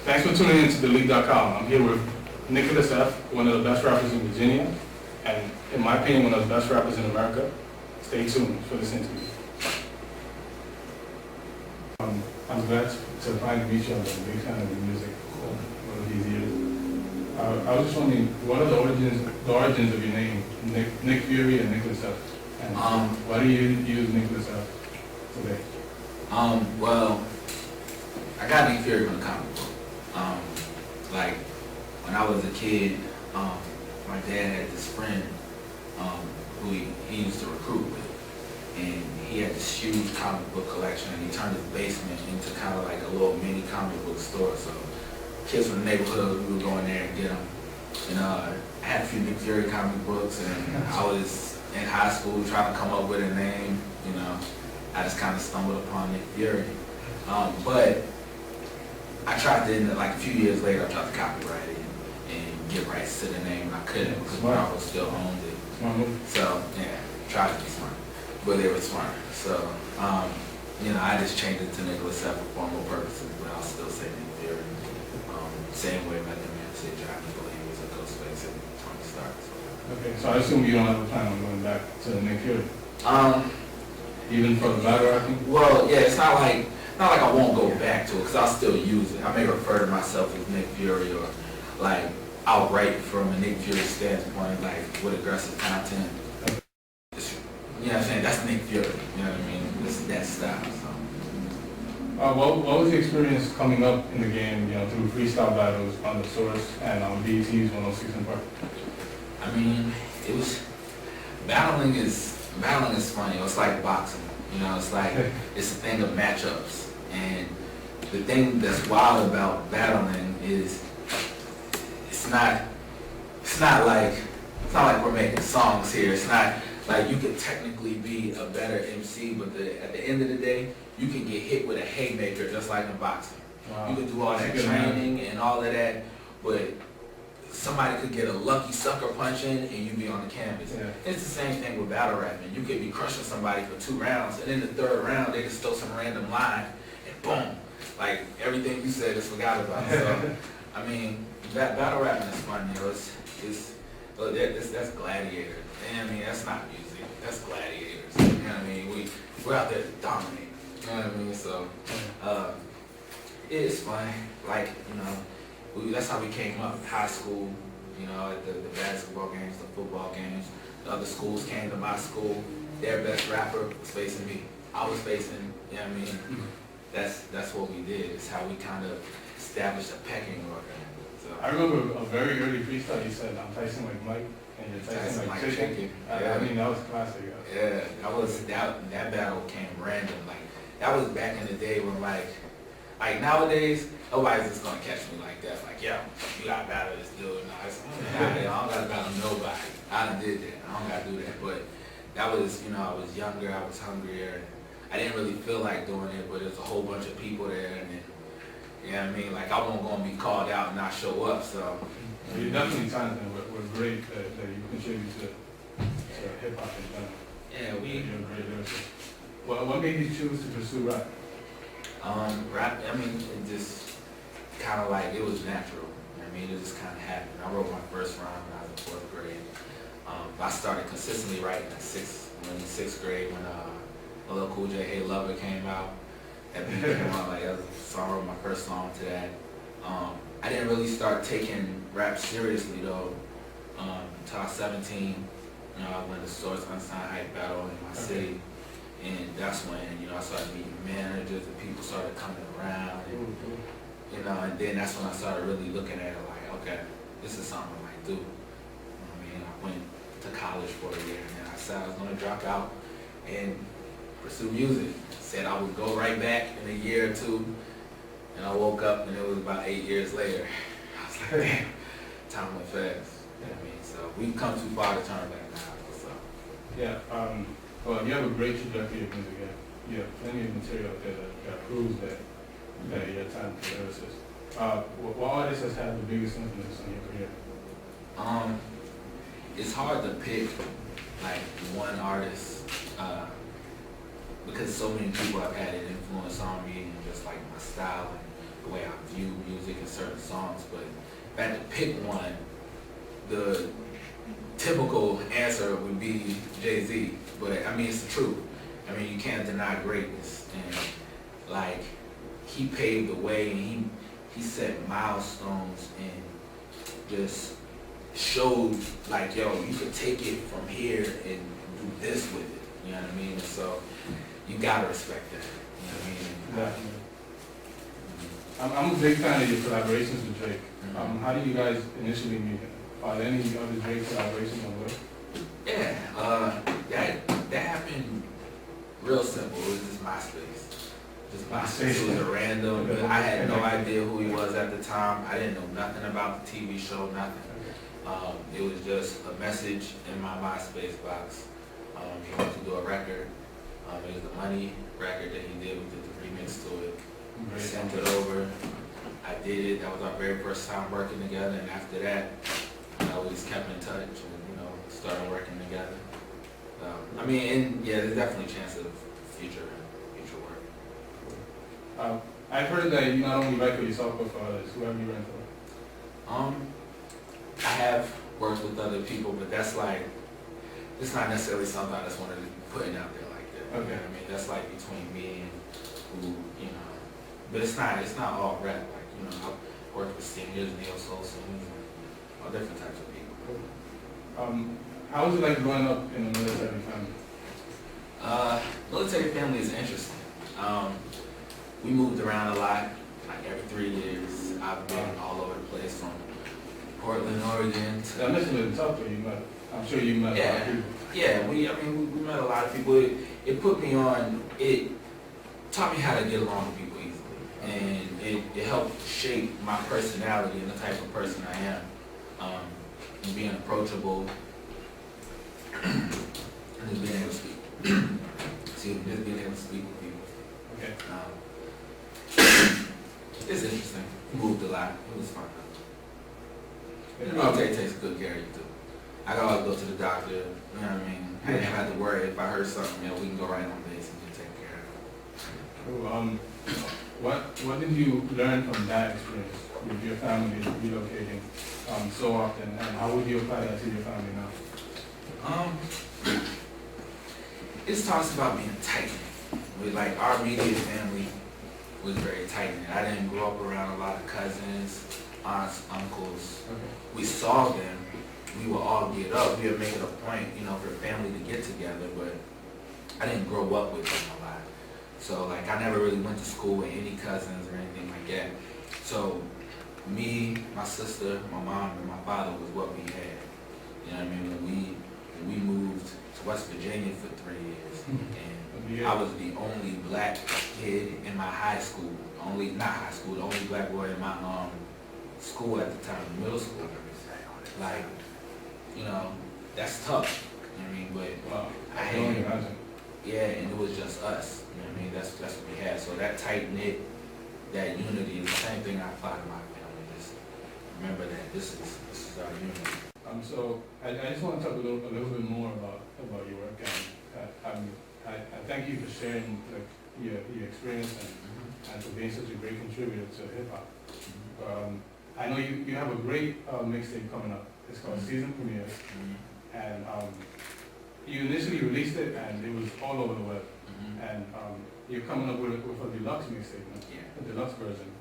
Thanks for tuning in to TheLeague.com. I'm here with Nickelus F, one of the best rappers in Virginia, and in my opinion, one of the best rappers in America. Stay tuned for this interview. I'm glad to finally meet you. I'm a big fan of your music over these years. I was just wondering, what are the origins of your name, Nick Fury and Nickelus F? And why do you use Nickelus F today? Well, I got Nick Fury from the comic book. Like, when I was a kid, my dad had this friend who he used to recruit with. And he had this huge comic book collection, and he turned his basement into kind of like a little mini comic book store. So kids from the neighborhood, we would go in there and get them. And I had a few Nick Fury comic books, and I was in high school trying to come up with a name. You know, I just kind of stumbled upon Nick Fury. But I tried to, like a few years later, I tried to copyright it and get rights to the name, and I couldn't because Marvel still owned it. So yeah, tried to be smart, but they were smart. So you know, I just changed it to Nickelus F for formal purposes, but I'll still say Nick Fury. Same way Method Man said John Nickelus and Ghostface and Tony Stark. Okay, so I assume you don't have a plan on going back to Nick Fury. Even for the battle rapping? Well, yeah, it's not like I won't go back to it, because I'll still use it. I may refer to myself as Nick Fury, or like I'll write from a Nick Fury standpoint, like with aggressive content. You know what I'm saying? That's Nick Fury. You know what I mean? This is that style. So. What was the experience coming up in the game, you know, through freestyle battles on the Source and on BET's 106 and Park? I mean, it was battling is funny. It's like boxing. You know, it's like it's a thing of matchups. And the thing that's wild about battling is it's not like we're making songs here. It's not like you could technically be a better MC, but at the end of the day, you can get hit with a haymaker just like in boxing. Wow. You can do all that training and all of that, but somebody could get a lucky sucker punch in and you be on the canvas. Yeah. It's the same thing with battle rapping. You could be crushing somebody for 2 rounds, and in the 3rd round, they just throw some random line, and boom, like everything you said is forgot about. So, I mean, battle rapping is fun, you know. That's gladiator. And I mean, that's not music. That's gladiators. You know what I mean? We're out there to dominate. You know what I mean? So, it's fun. Like, you know, that's how we came up. High school, you know, at the basketball games, the football games. The other schools came to my school. Their best rapper was facing me. I was facing, you know what I mean? That's what we did. It's how we kind of established a pecking order. So, I remember a very early freestyle you said, I'm Tyson like Mike, and you're Tyson like Chicken. Yeah. I mean, that was classic. Yeah, that battle came random. Like, that was back in the day when like nowadays, nobody's just gonna catch me like that. Like, yo, you gotta battle this dude. No, I don't gotta battle nobody. I done did that. I don't gotta do that. But that was, you know, I was younger, I was hungrier. I didn't really feel like doing it, but there's a whole bunch of people there, and then, you know what I mean? Like, I wasn't gonna be called out and not show up, so. You're definitely talented. We're great that you contribute to hip hop in general. Yeah, you're a great lyricist. Well, what made you choose to pursue rap? Rap, I mean, it just kind of like, it was natural. I mean, it just kind of happened. I wrote my first rhyme when I was in 4th grade. I started consistently writing in 6th grade when LL Cool J, Hey Lover came out. That beat came out, like, so I wrote my first song to that. I didn't really start taking rap seriously though until I was 17. You know, I went to Source Unsigned Hype Battle in my city. And that's when, you know, I started meeting managers and people started coming around. And, you know, and then that's when I started really looking at it like, okay, this is something I might do. You know what I mean? I went to college for a year, and then I said I was going to drop out and pursue music. Said I would go right back in a year or 2. And I woke up and it was about 8 years later. I was like, damn, time went fast. You know what I mean? So we've come too far to turn back now. So. Yeah, well, you have a great trajectory of music. You have plenty of material out there that proves that you're a talented lyricist. What artist has had the biggest influence on your career? It's hard to pick like one artist because so many people have had an influence on me and just like my style and the way I view music and certain songs. But if I had to pick one, the typical answer would be Jay-Z. But I mean, it's the truth. I mean, you can't deny greatness. And like, he paved the way, and he set milestones and just showed like, yo, you could take it from here and do this with it. You know what I mean? And so you gotta respect that. You know what I mean? Definitely. I'm a big fan of your collaborations with Drake. Mhm. How do you guys initially meet? Are there any other Drake collaborations on the way? Yeah, that happened real simple. It was just MySpace. Just MySpace. It was a random. I had no idea who he was at the time. I didn't know nothing about the TV show, nothing. It was just a message in my MySpace box. He wanted to do a record. It was the Money record that he did. We did the remix to it. I sent it over. I did it. That was our very first time working together. And after that, we just kept in touch and, started working together. I mean, and yeah, there's definitely a chance of future work. I've heard that you not only write for yourself but for others. Who have you written for? I have worked with other people, but that's like, it's not necessarily something I just wanted to be putting out there like that. Okay. You know what I mean? That's like between me and who, but it's not all rap. Like, I've worked with singers, neo-soul singers, and all different types of people. How was it like growing up in a military family? Military family is interesting. We moved around a lot, like every 3 years. I've been all over the place, from Portland, Oregon to... That must have been tough for you, but I'm sure you met a lot of people. Yeah, we met a lot of people. It put me on, it taught me how to get along with people easily. And it helped shape my personality and the type of person I am. And being approachable, and just being able to speak. Just being able to speak with people. Okay. It's interesting. Moved a lot. It was fun. The military takes good care of you too. I could always go to the doctor, you know what I mean? I didn't have to worry if I heard something, we can go right on base and get taken care of. What did you learn from that experience with your family relocating so often, and how would you apply that to your family now? It's talks about being tight. With like our immediate family was very tight. I didn't grow up around a lot of cousins, aunts, uncles. Okay. We saw them. We would all get up. We would make it a point, for the family to get together. But I didn't grow up with them a lot. So like I never really went to school with any cousins or anything like that. So me, my sister, my mom, and my father was what we had. You know what I mean? When we moved to West Virginia for 3 years, and I was the only black kid in my high school. The only black boy in my school at the time, middle school. Like, that's tough. You know what I mean? But Wow. I can only had, imagine. yeah, and it was just us. You know what I mean? That's what we had. So that tight knit, that unity is the same thing I apply to my family. Just remember that this is our unity. So I just want to talk a little bit more about your work, and I thank you for sharing your experience and for being such a great contributor to hip hop. I know you have a great mixtape coming up. It's called Season Premiere, and you initially released it and it was all over the web. And you're coming up with a deluxe mixtape, a deluxe version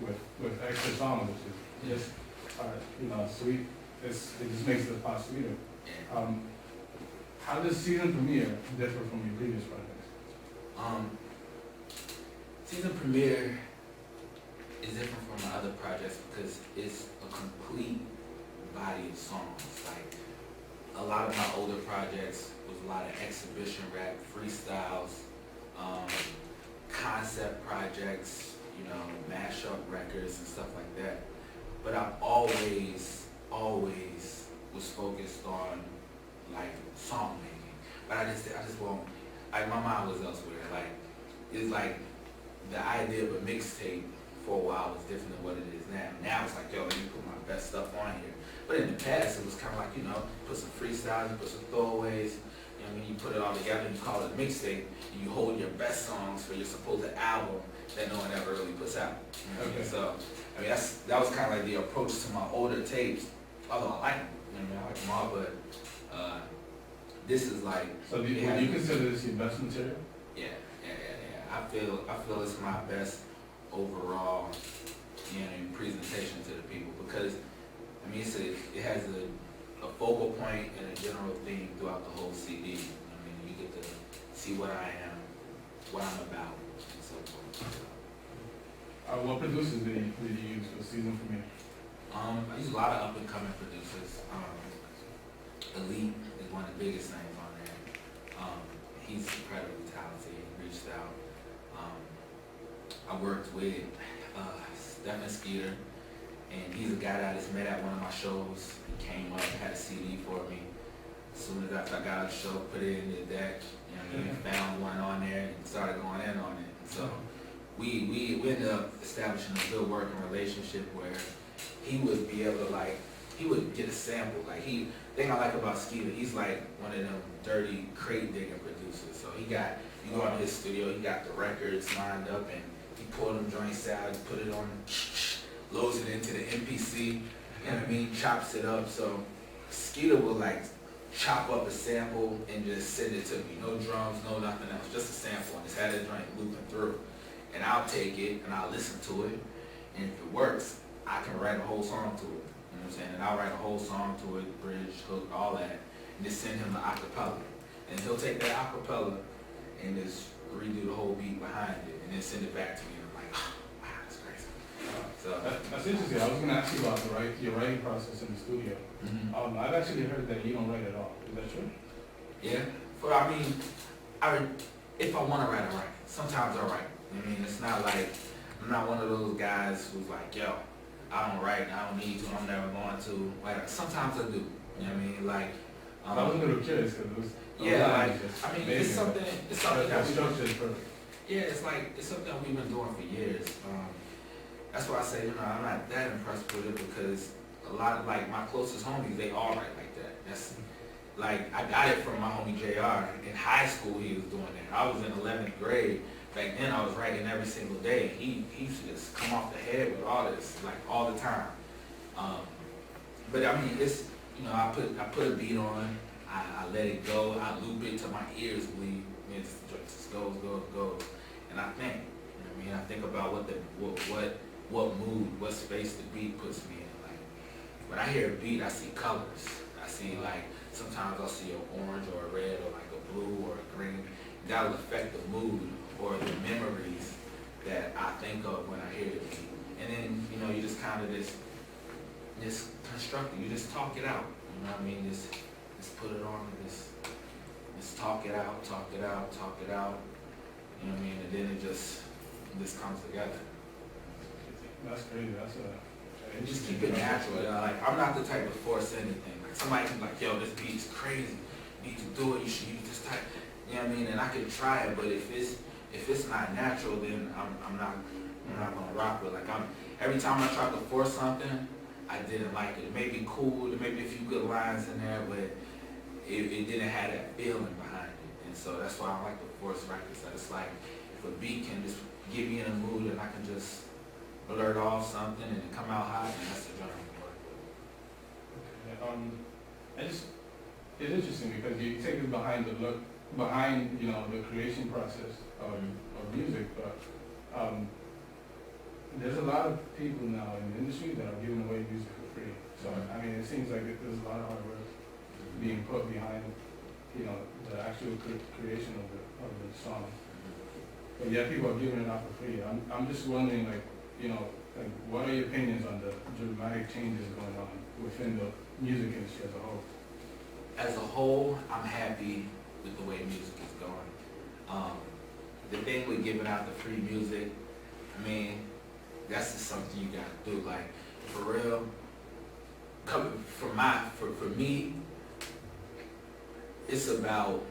with extra songs, which is just sweet. It just makes the pot sweeter. How does Season Premiere differ from your previous projects? Season Premiere is different from my other projects because it's a complete body of songs. Like a lot of my older projects was a lot of exhibition rap, freestyles, concept projects, mashup records and stuff like that. But I've always was focused on like song making. But I just won't, like my mind was elsewhere. Like it's like the idea of a mixtape for a while was different than what it is now. Now it's like, yo, let me put my best stuff on here. But in the past it was kind of like, put some freestyles, you put some throwaways, you put it all together and you call it a mixtape, and you hold your best songs for your supposed album, that no one ever really puts out. You know what I mean? Okay. So, I mean, that was kind of like the approach to my older tapes. Although I like them, you know what I mean? I like them all, but this is like. So would you consider this your best material? Yeah. I feel it's my best overall, presentation to the people because, I mean, it has a focal point and a general theme throughout the whole CD. I mean, you get to see what I am, what I'm about, and so forth. What producers did you use for Season Premiere? I use a lot of up and coming producers. Elite is one of the biggest names on there. He's incredibly talented. He reached out. I worked with Stephen Skeeter, and he's a guy that I just met at one of my shows. He came up, had a CD for me. As soon as after I got out of the show, put it in the deck, found one on there and started going in on it. And so we ended up establishing a good working relationship where he would be able to he would get a sample. Thing I like about Skeeter, he's like one of them dirty crate digging producers. So you go into his studio, he got the records lined up and he pulled them joints out, put it on, loads it into the MPC, you know what I mean, chops it up. So Skeeter will chop up a sample and just send it to me. No drums, no nothing else, just a sample and just had that joint looping through. And I'll take it and I'll listen to it, and if it works, I can write a whole song to it. You know what I'm saying? And I'll write a whole song to it, bridge, hook, all that, and just send him the acapella. And he'll take that acapella and just redo the whole beat behind it, and then send it back to me. And I'm like, oh, wow, that's crazy. So That's interesting. I was going to ask you about your writing process in the studio. I've actually heard that you don't write at all. Is that true? Yeah. If I want to write, I write. Sometimes I write. I mean, it's not like I'm not one of those guys who's like, yo, I don't write, I don't need to, I'm never going to. Sometimes I do. You know what I mean? I was a little curious because it was. It's something that structure is perfect. Yeah, it's something we've been doing for years. That's why I say, I'm not that impressed with it because a lot of my closest homies, they all write like that. That's I got it from my homie JR. In high school, he was doing that. I was in 11th grade. Back then, I was writing every single day. He used to just come off the head with all this, all the time. But I mean, it's I put a beat on. I let it go. I loop it till my ears bleed. It just goes. And I think, I think about what mood, what space the beat puts me in. When I hear a beat, I see colors. I see sometimes I'll see an orange or a red or a blue or a green. That'll affect the mood or the memories that I think of when I hear the beat. And then, you just kind of just construct it. You just talk it out. You know what I mean? Just put it on and just talk it out. You know what I mean? And then it just comes together. That's crazy. And just keep it natural. I'm not the type to force anything. Somebody can be like, yo, this beat's crazy. You need to do it. You should use this type. You know what I mean? And I can try it, but if it's not natural, then I'm not gonna rock with it. Every time I try to force something, I didn't like it. It may be cool, there may be a few good lines in there, but it didn't have that feeling behind it. And so that's why I like the force records. It's if a beat can just get me in a mood and I can just blurt off something and it come out hot, and that's the genre I work with. It's interesting because you take it behind the creation process of music, but there's a lot of people now in the industry that are giving away music for free. So I mean, it seems like there's a lot of hard work being put behind the actual creation of the song. But yeah, people are giving it out for free. I'm just wondering what are your opinions on the dramatic changes going on within the music industry as a whole? As a whole, I'm happy with the way music is going. The thing with giving out the free music, I mean, that's just something you gotta do. For real, for me, it's about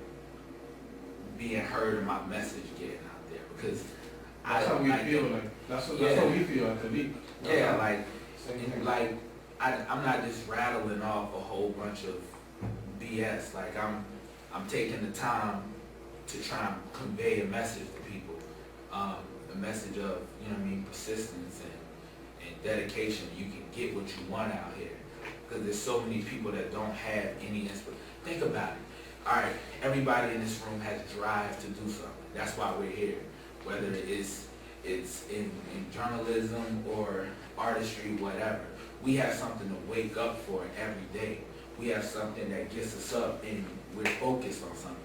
being heard and my message getting out there because that's how we feel. That's what we feel at the beat. I'm not just rattling off a whole bunch of BS. I'm taking the time to try and convey a message to people. the message of, you know what I mean, persistence and dedication. You can get what you want out here. Because there's so many people that don't have any inspiration. Think about it. All right, everybody in this room has a drive to do something. That's why we're here. Whether it's in journalism or artistry, whatever. We have something to wake up for every day. We have something that gets us up and we're focused on something.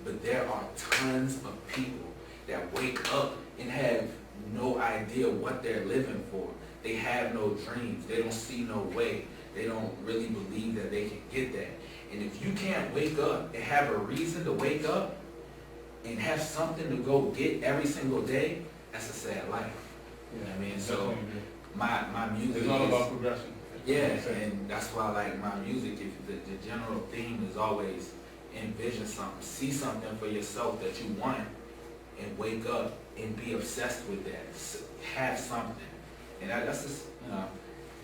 But there are tons of people that wake up and have no idea what they're living for. They have no dreams. They don't see no way. They don't really believe that they can get that. And if you can't wake up and have a reason to wake up and have something to go get every single day, that's a sad life. You know what I mean? So my music it's all about progression. Yeah, and that's why I like my music. If the general theme is always envision something, see something for yourself that you want, and wake up and be obsessed with that. Have something, and that's just, you know,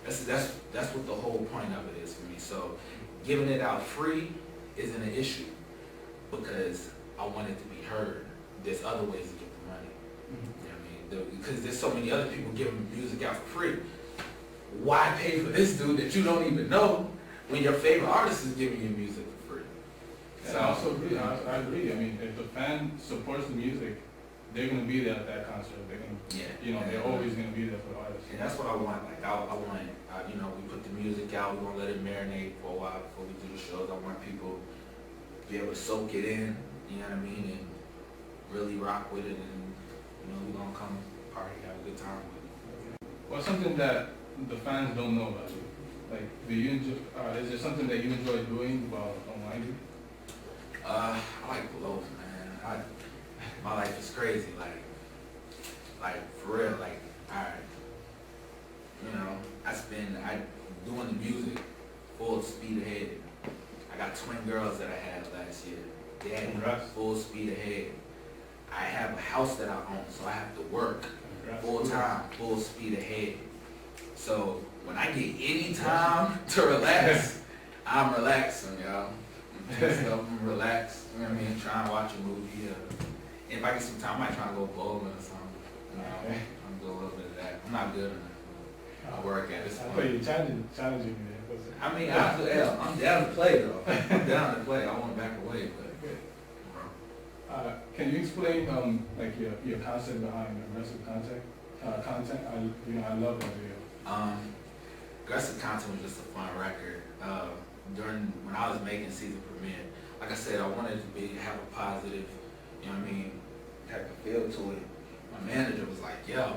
that's what the whole point of it is for me. So giving it out free isn't an issue because I want it to be heard. There's other ways to get the money. You know what I mean? Because there's so many other people giving music out for free. Why pay for this dude that you don't even know when your favorite artist is giving you music for free? So I also agree. I agree. I mean, if the fan supports the music, they're gonna be there at that concert. They're gonna, you know, they're always gonna be there for the artist. And that's what I want. Like I want, you know, we put the music out. We're gonna let it marinate for a while before we do the shows. I want people to be able to soak it in. You know what I mean? And really rock with it. And you know, we're gonna come party, have a good time with it. What's something that the fans don't know about you? Like, do you enjoy, is there something that you enjoy doing while online? I like blows, man. My life is crazy. Like for real. Like, alright, you know, I doing the music full speed ahead. I got twin girls that I had last year. They had me full speed ahead. I have a house that I own, so I have to work full time, full speed ahead. So when I get any time to relax, I'm relaxing, y'all. I'm relaxed, you know what I mean? Trying to watch a movie. If I get some time, I might try to go bowling or something. You know, I'm doing a little bit of that. I'm not good enough. I work at it. I thought you challenging me there. I mean, I'm down to play though. I'm down to play. I want to back away, but. Can you explain like your concept behind aggressive content? I love that video. Aggressive Content was just a fun record. When I was making season premiere, like I said, I wanted to have a positive, you know what I mean, type of feel to it. My manager was like, yo,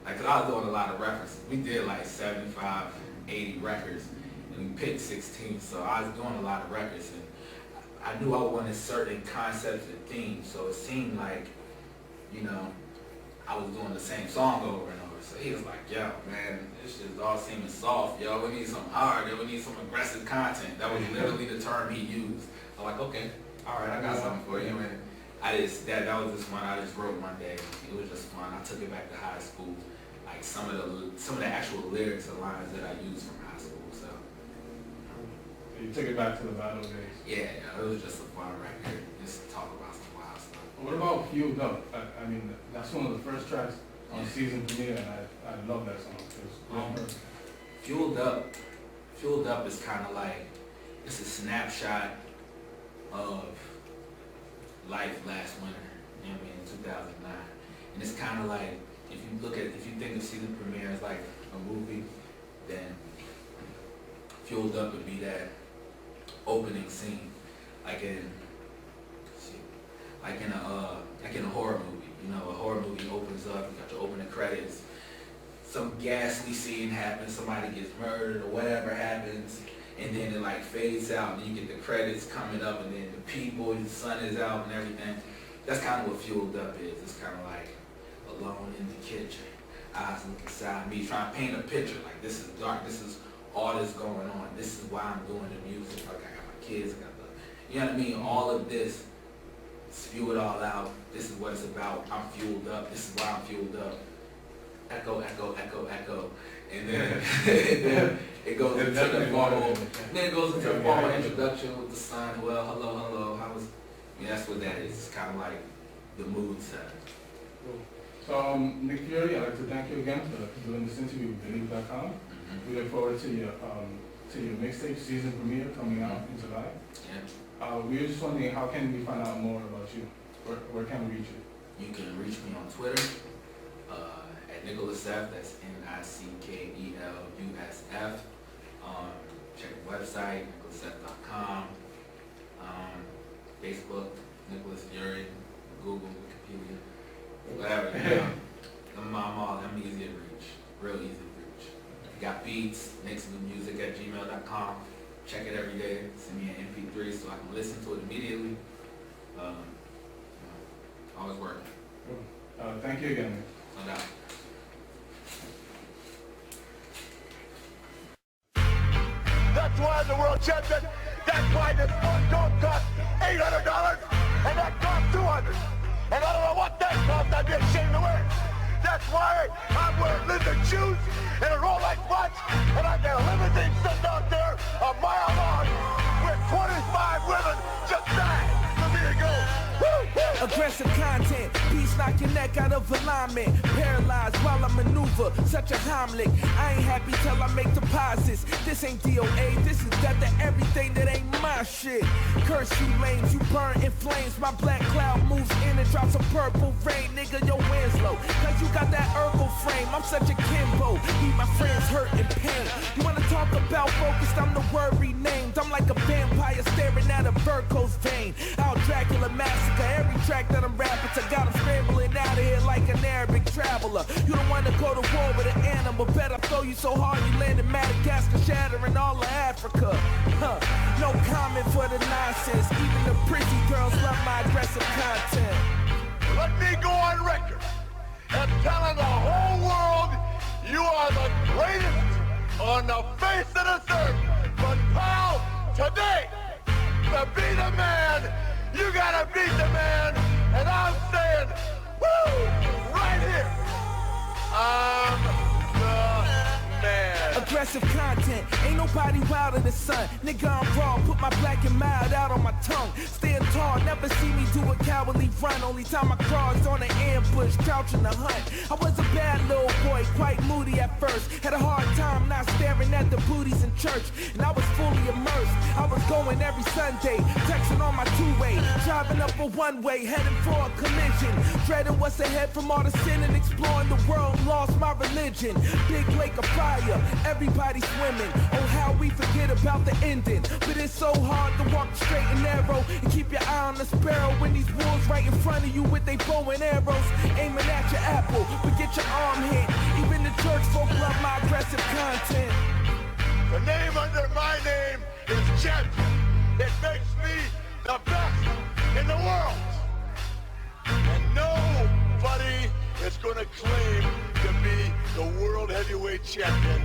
like, 'cause I was doing a lot of references. We did like 75, 80 records, and we picked 16, so I was doing a lot of records, and I knew I wanted certain concepts and themes, so it seemed like, you know, I was doing the same song over and over. So he was like, yo, man, this shit's all seeming soft, yo. We need something hard, yo. We need some aggressive content. That was literally the term he used. I'm like, okay, all right, I got something for you. And that was just one I just wrote one day. It was just fun. I took it back to high school. Like some of the actual lyrics and lines that I used from high school. So you took it back to the battle days. Yeah, it was just a fun record. Just talk about some wild stuff. What about Fueled Up? I mean, that's one of the first tracks on season premiere, and I love that song. Fueled Up is kind of like, it's a snapshot of life last winter, you know what I mean, in 2009. And it's kind of like, if you think of season premiere as like a movie, then Fueled Up would be that opening scene, like in a horror movie. You know, a horror movie opens up, you got your opening credits, some ghastly scene happens, somebody gets murdered or whatever happens, and then it like fades out, and you get the credits coming up, and then the people, the sun is out and everything. That's kind of what Fueled Up is. It's kind of like alone in the kitchen, eyes look inside me, trying to paint a picture, like this is dark, this is all that's going on, this is why I'm doing the music, like I got my kids, I got the, you know what I mean, all of this, spew it all out, this is what it's about, I'm fueled up, this is why I'm fueled up. Echo, echo, echo, echo. And then, it goes into the formal introduction with the sun, well, hello, hello, how was, I mean, that's what that is. It's kind of like the mood set. So, Nick Fury, I'd like to thank you again for doing this interview with Believe.com. We look forward to your mixtape season premiere coming out in July. Yeah. We were just wondering, how can we find out more about you? Where can we reach you? You can reach me on Twitter at Nickelus F. That's NICKELUSF. Check the website, nickelusf.com. Facebook, Nickelus Fury, Google, Wikipedia, whatever. I'm easy to reach, real easy to reach. Got beats, nicksnewmusic@gmail.com. Check it every day. Send me an MP3 so I can listen to it immediately. Always working. Thank you again. No doubt. That's why I'm the world champion. That's why this one don't cost $800 and that cost $200. And I don't know what that cost. I'd be ashamed to wear it. That's why I'm wearing lizard shoes and a Rolex watch, and I got a limousine sitting out there a mile long with 25 women just died. So there you go. Woo, woo. Aggressive content, beats knock your neck out of alignment. Paralyzed while I maneuver, such a Heimlich. I ain't happy till I make deposits. This ain't DOA, this is death to everything that ain't my shit. Curse you lanes, you burn in flames. My black cloud moves in and drops a purple rain. Nigga, your wind's low, cause you got that Urkel frame. I'm such a Kimbo, leave my friends hurt and pain. You wanna talk about focused, I'm the word renamed. I'm like a vampire staring at a Virgo's vein. Out Dracula massacre, every track that I'm rapping to got them scrambling out of here like an Arabic traveler. You don't wanna go to war with an animal, better throw you so hard you land in Madagascar, shattering all of Africa. No comment for the nonsense, even the pretty girls love my aggressive content. Let me go on record as telling the whole world you are the greatest on the face of this earth. But pal, today, to be the man, you gotta beat the man. And I'm saying, woo, right here, I'm the man. Aggressive content, ain't nobody wild in the sun. Nigga, I'm raw, put my black and mild out on my tongue. Stand tall, never see me do a cowardly run. Only time I crossed on an ambush, crouching the hunt. I was a bad little boy, quite moody at first. Had a hard time not staring at the booties in church. And I was fully immersed, I was going every Sunday. Texting on my two-way, driving up a one-way, heading for a collision. Dreading what's ahead from all the sin and exploring the world. Lost my religion, big lake of fire, everybody swimming. Oh, how we forget about the ending. But it's so hard to walk straight and narrow and keep your eye on the sparrow when these wolves right in front of you with their bow and arrows aiming at your apple, but get your arm hit. Even the church folk love my aggressive content. The name under my name is champion. It makes me the best in the world. And nobody is going to claim to be the world heavyweight champion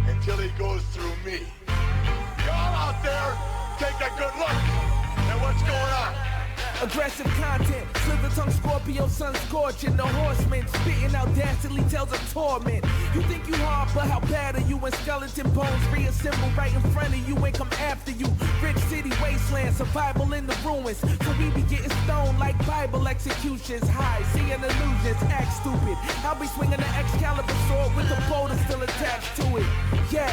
until he goes through me. Y'all out there, take a good look at what's going on. Aggressive content, sliver tongue Scorpio, sun scorching. The horseman spitting out dastardly tales of torment. You think you hard, but how bad are you when skeleton bones reassemble right in front of you and come after you? Rich city wasteland, survival in the ruins. So we be getting stoned like Bible executions. High, seeing illusions, act stupid. I'll be swinging the Excalibur sword with the boulder still attached to it. Yeah,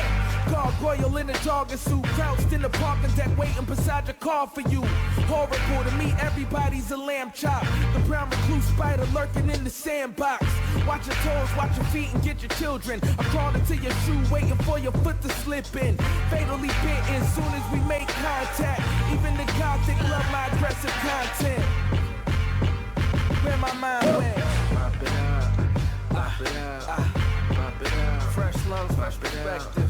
gargoyle in a jogging suit, crouched in the parking deck waiting beside your car for you. Horrible to meet everybody's a lamb chop. The brown recluse spider lurking in the sandbox. Watch your toes, watch your feet, and get your children. I crawled into your shoe, waiting for your foot to slip in. Fatally bitten, soon as we make contact. Even the gothic love my aggressive content. Where my mind went. Pop it out, pop it out, pop it out. Fresh lungs, fresh perspective.